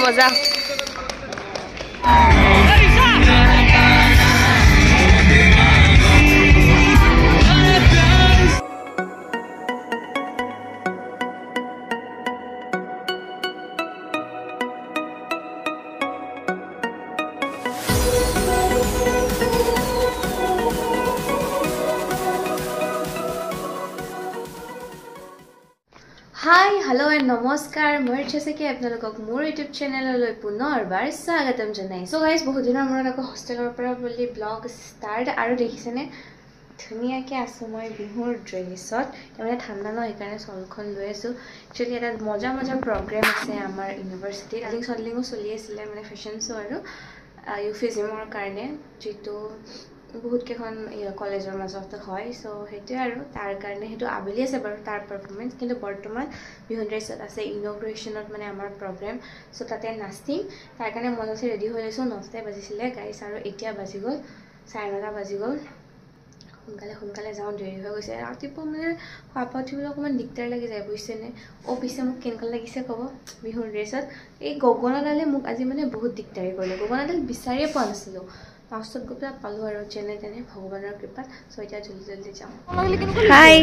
মজা Hi, hello and namaskar. Moi cheseki apnalokok mor YouTube channel loi punorbar swagatam janai. So guys, bahut dinar morat ako hostelor pora boli vlog start aru dekhisene dhuniya ke asu moi bihur dressot tamane thanda no ekane solkhon loi asu. Actually eta moja program ase amar university sollingo soli asile mane fashion show aru euphemism or karne jitu বহুত কেখন কলেজৰ মাজত হয় so হেতু আৰু তাৰ কাৰণে হেতু আবেলি আছে বাৰু তাৰ পাৰফৰমেন্স কিন্তু বৰ্তমান বিহুন ড্ৰেছত আছে ইনগ্ৰেচনত মানে আমাৰ প্ৰগ্ৰাম সো তাতে নাচিম তাৰ কাৰণে মই আছে ৰেডি হৈ লৈছো 9টা বাজিছিলে গাইস আৰু এতিয়া বাজি গল 9:30 বাজি গল সোনকালে যাওঁ দেৰি হৈ গৈছে ৰাতিপুৱা মানে খোৱা উঠিবলৈ অকমান দিগদাৰ লাগি যায় বুইছেনে ও পিছে মোক কেনকা লাগিছে কব বিহুন ড্ৰেছত এই গগনাডালে মোক আজি মানে বহুত দিগদাৰি কৰিলে গগনাডাল বিচাৰিয়ে পোৱা নাছিলো পাছত গোপা পালো আৰু যেনে তেনে ভগৱানৰ কৃপাত সো এতিয়া জলদি যাওঁ হাই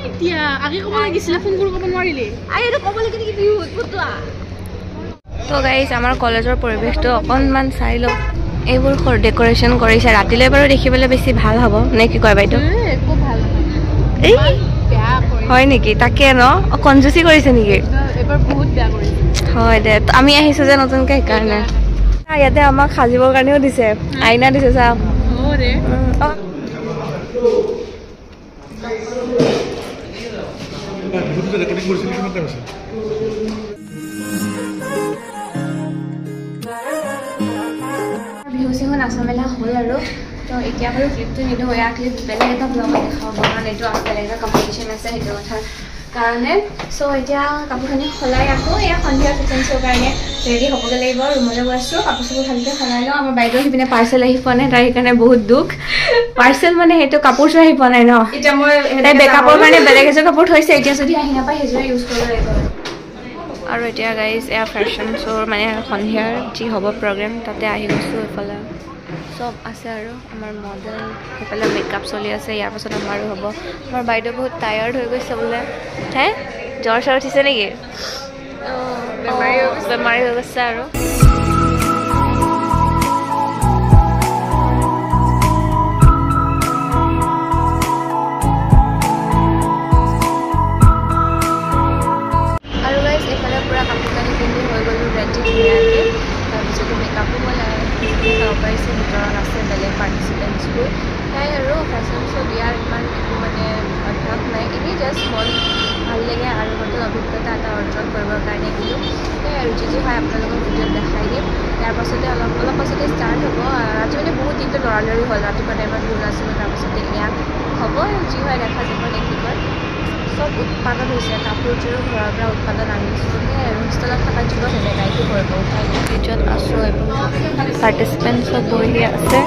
এতিয়া আগে কব লাগিছিল ফোন কৰিব নোৱাৰিলে আইটো কব লাগি কি বিহু ফুটুৱা তো গাইস আমাৰ কলেজৰ পৰিবেশটো অকনমান চাই লও এইবোৰ খৰ ডেকোৰেশন কৰিছে ৰাতিলৈ বাৰু দেখিবলৈ বেছি ভাল হ'ব নে কি কয় বাইটো একো ভাল এই বেয়া কৰি হয় নেকি তাকে ন কনজুসি কৰিছে নেকি এবাৰ বহুত বেয়া কৰিছে হয় দে আমি আহিছো যে নতুনকৈ কাৰণে ইয়াতে আমাক খাজিবৰ কাৰণেও দিছে আইনা দিছে চা ওৰে ভিডিওটো ৰেকৰ্ডিং কৰিছিল কিমান টাইম আছে ভিউസിঙত আসামেলা হ'ল আৰু তো এতিয়া বাৰু ক্লিপটো নিদিওঁ এয়া ক্লিপ বেলেগ এটা ব্লগত দেখাব কাৰণ এইটো বেলেগ এটা কম্পিটিশ্যন আছে সেইটো কথা কাৰণে সো এতিয়া কাপোৰখিনি খলাই আকৌ এয়া সন্ধিয়া কিচেন শ্ব'ৰ কাৰণে ৰেডি হ'বগৈ লাগিব ৰুমলৈ গৈছোঁ কাপোৰ চাপোৰ ভালকৈ খলাই লওঁ আমাৰ বাইদেউ আহি পিনে পাৰ্চেল আহি পোৱা নাই তাৰ সেইকাৰণে বহুত দুখ পাৰ্চেল মানে সেইটো কাপোৰ চোৰ আহি পোৱা নাই ন এতিয়া মই তাই বেকআপৰ কাৰণে বেলেগ এযোৰ কাপোৰ থৈছে এতিয়া যদি আহি নাপায় সেইযোৰে ইউজ কৰিব লাগিব আৰু এতিয়া গাইজ এয়া ফেশ্বন শ্ব'ৰ মানে সন্ধিয়াৰ যি হ'ব প্ৰগ্ৰেম তাতে আহি গৈছোঁ এইফালে সব আছে আৰু আমাৰ মডেল সেইফালে মেকআপ চলি আছে ইয়াৰ পাছত আমাৰো হ'ব আমাৰ বাইদেউ বহুত টায়াৰ্ড হৈ গৈছে বোলে হে জ্বৰ চৰ উঠিছে নেকি বেমাৰী হৈ গৈছে আৰু গাইজ এইফালে পুৰা কাপোৰ কানি পিন্ধি হৈ গ'লোঁ ৰেডি ধুনীয়াকৈ তাৰপিছতে মেকআপো হ'ল চাব পাৰিছে ভিতৰত আছে বেলেগ পাৰ্টিচিপেণ্টছবোৰ সেয়াই আৰু ফেশ্বন শ্ব' দিয়াৰ ইমান একো মানে অভ্যাস নাই এনেই জাষ্ট মন ভাল লাগে আৰু নতুন অভিজ্ঞতা এটা অৰ্জন কৰিবৰ কাৰণে দিলোঁ সেয়াই আৰু যি হয় আপোনালোকক ভিডিঅ'ত দেখাই দিম ইয়াৰ পাছতে অলপ পাছতে ষ্টাৰ্ট হ'ব আজি মানে বহুত দিনটো লৰালৰি হ'ল ৰাতিপুৱা টাইমত ভুল আছিলোঁ তাৰপাছতে এয়া হ'ব যি হয় দেখা যাব নে কি কয় সব উৎপাদন হৈছে কাপোৰযোৰো ঘৰৰ পৰা উৎপাদন আনিছোঁ সেয়াই আৰু হোষ্টেলত থকা যুগত সেনেকাই কি কৰিব উঠাই ভিডিঅ'ত আছোঁ এবং পাৰ্টিচিপেণ্ট চব বহি আছে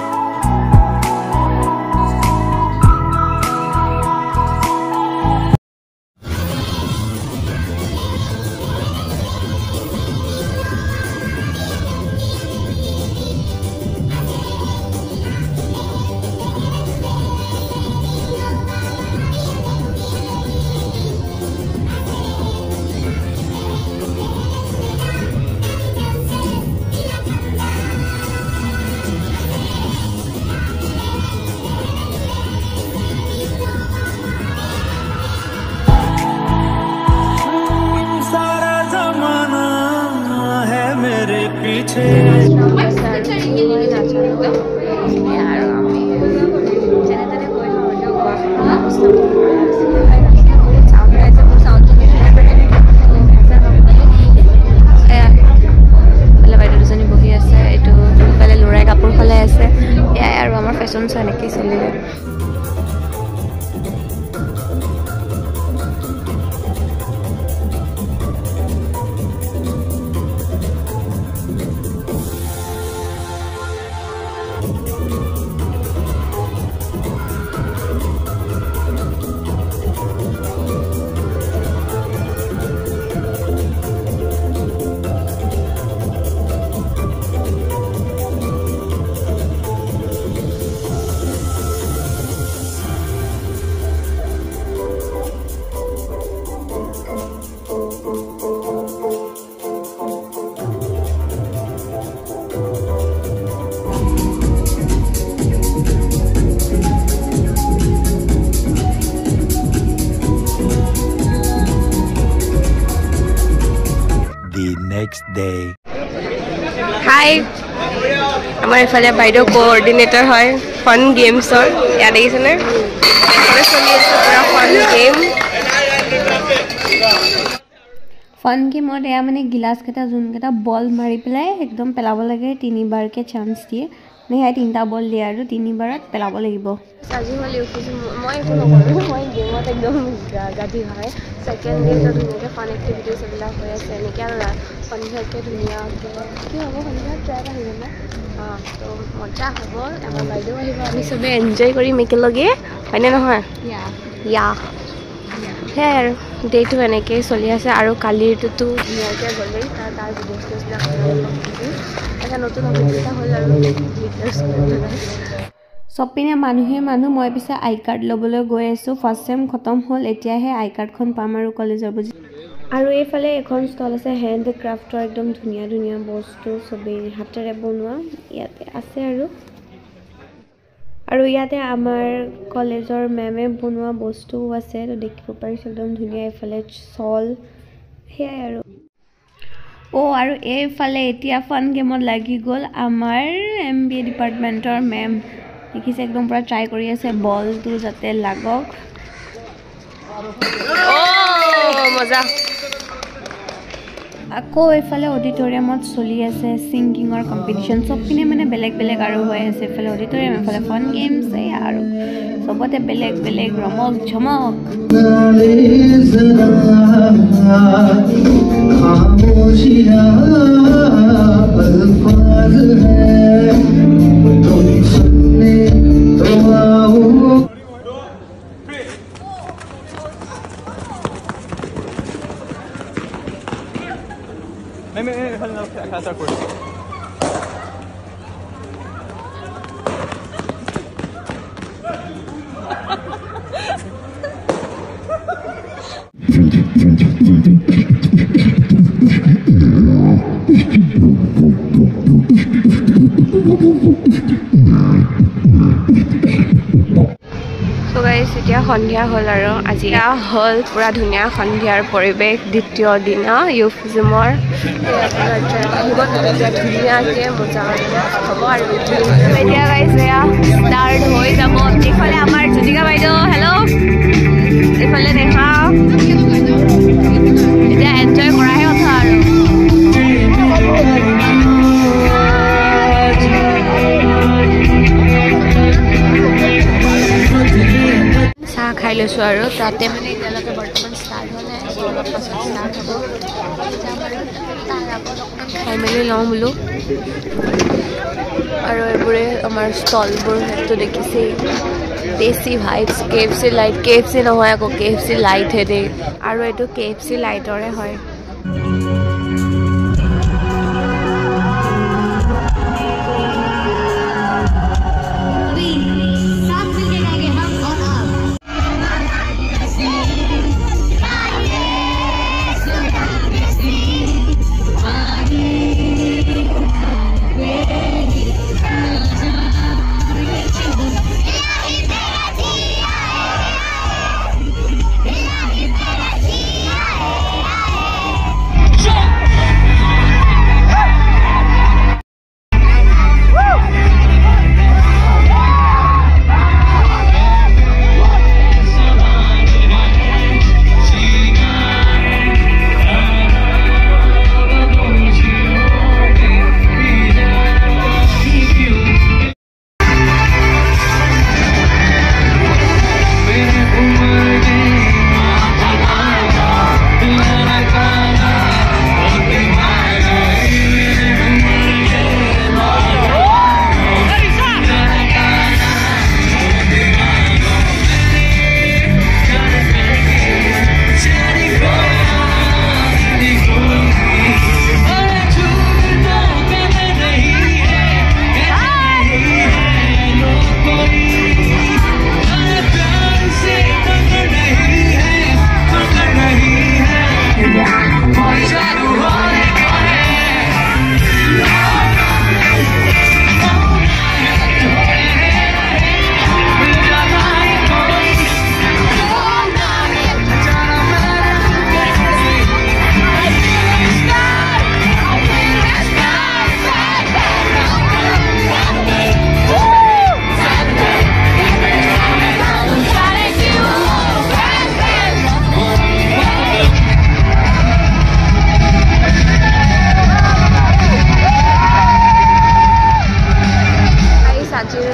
ফেশ্বন শ্বো এনেকৈ চলিলে day. Hi, আমাৰ ইফালে বাইদেউ কোঅৰ্ডিনেটৰ হয় ফান গেমছৰ ইয়াত দেখিছেনে এইফালে চলি আছে পুৰা ফান গেম ফান গেমত এয়া মানে গিলাচকেইটা যোনকেইটা বল মাৰি পেলাই একদম পেলাব লাগে 3বাৰকৈ চান্স দিয়ে মানে সেয়া 3টা বল দিয়ে আৰু 3বাৰত পেলাব লাগিব আজি হ'ল ইউফিজি মই একো নকৰোঁ মই গেমত একদম গাধি হয় ছেকেণ্ড ডে'টো ধুনীয়াকৈ ফান এক্টিভিটিজ এইবিলাক হৈ আছে এনেকৈ আৰু সন্ধিয়াকৈ ধুনীয়াকৈ কি হ'ব সন্ধিয়া ট্ৰেক আহিব ন তো মজা হ'ব আমাৰ বাইদেউ আহিব আমি চবেই এনজয় কৰিম একেলগে হয়নে নহয় ইয়া সেয়াই আৰু ডে'টো এনেকৈয়ে চলি আছে আৰু কালিৰটোতো ধুনীয়াকৈ গ'লেই তাৰ ভিডিঅ'ছবিলাক এটা নতুন অভিজ্ঞতা হ'ল আৰু চব পিনে মানুহ মই পিছে আই কাৰ্ড ল'বলৈ গৈ আছোঁ ফাৰ্ষ্ট চেম খতম হ'ল এতিয়াহে আই কাৰ্ডখন পাম আৰু কলেজৰ বুজি আৰু এইফালে এখন ষ্টল আছে হেণ্ড ক্ৰাফ্টৰ একদম ধুনীয়া ধুনীয়া বস্তু চবেই হাতেৰে বনোৱা ইয়াতে আছে আৰু ইয়াতে আমাৰ কলেজৰ মেমে বনোৱা বস্তুও আছে তো দেখিব পাৰিছোঁ একদম ধুনীয়া এইফালে শ্বল সেয়াই আৰু আৰু এইফালে এতিয়া ফান গেমত লাগি গ'ল আমাৰ MBA ডিপাৰ্টমেণ্টৰ মেম দেখিছে একদম পুৰা ট্ৰাই কৰি আছে বলটো যাতে লাগক মজা আকৌ এইফালে অডিটৰিয়ামত চলি আছে ছিংগিঙৰ কম্পিটিশ্যন চব পিনে মানে বেলেগ বেলেগ আৰু হৈ আছে এইফালে অডিটৰিয়াম এইফালে ফান গেমছ আৰু চবতে বেলেগ বেলেগ ৰমক ঝমক এতিয়া সন্ধিয়া হ'ল আৰু আজি হ'ল পুৰা ধুনীয়া সন্ধিয়াৰ পৰিৱেশ দ্বিতীয় দিনা ইউফিজিমৰ ধুনীয়াকৈ মজা হ'ব আৰু এতিয়া গাইছে ষ্টাৰ্ট হৈ যাব এইফালে আমাৰ জ্যোতিকা বাইদেউ হেল্ল' এইফালে নেহা এতিয়া এনজয় কৰাহে কথা আৰু চাহ খাই লৈছোঁ আৰু তাতে মানে এতিয়ালৈকে বৰ্তমান ষ্টাৰ্ট হোৱা নাই অলপ পাছত ষ্টাৰ্ট হ'ব তাৰ আগত অকণমান খাই মেলি লওঁ বোলো আৰু এইবোৰে আমাৰ ষ্টলবোৰ সেইটো দেখিছেই tasty vibes KFC light KFC নহয় আকৌ KFC লাইটহে দেই আৰু এইটো KFC লাইটৰে হয়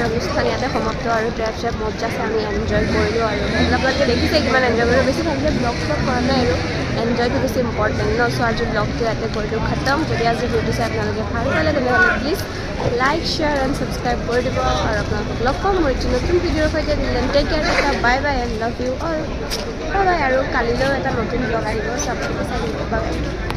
অনুষ্ঠান ইয়াতে সমাপ্ত আৰু ট্ৰেপ চেপ মজাছে আমি এনজয় কৰিলোঁ আৰু আপোনালোকে দেখিছে কিমান এনজয় কৰিলোঁ বেছি ভালকৈ ব্লগ শ্লগ কৰা নাই আৰু এনজয়টো বেছি ইম্পৰ্টেণ্ট ন চ' আজি ব্লগটো ইয়াতে কৰিলোঁ খতম যদি আজি ভিডিঅ' চাই আপোনালোকে ভাল পালে তেনেহ'লে please like share and subscribe কৰি দিব আৰু আপোনালোকক লগ পাম মোৰ এটি নতুন ভিডিঅ'ৰ সৈতে দিলেন take care tata bye bye and love you all bye bye আৰু কালিলৈও এটা নতুন ব্লগ আহিব চ' আপোনালোকে চাই দিব বাই বাই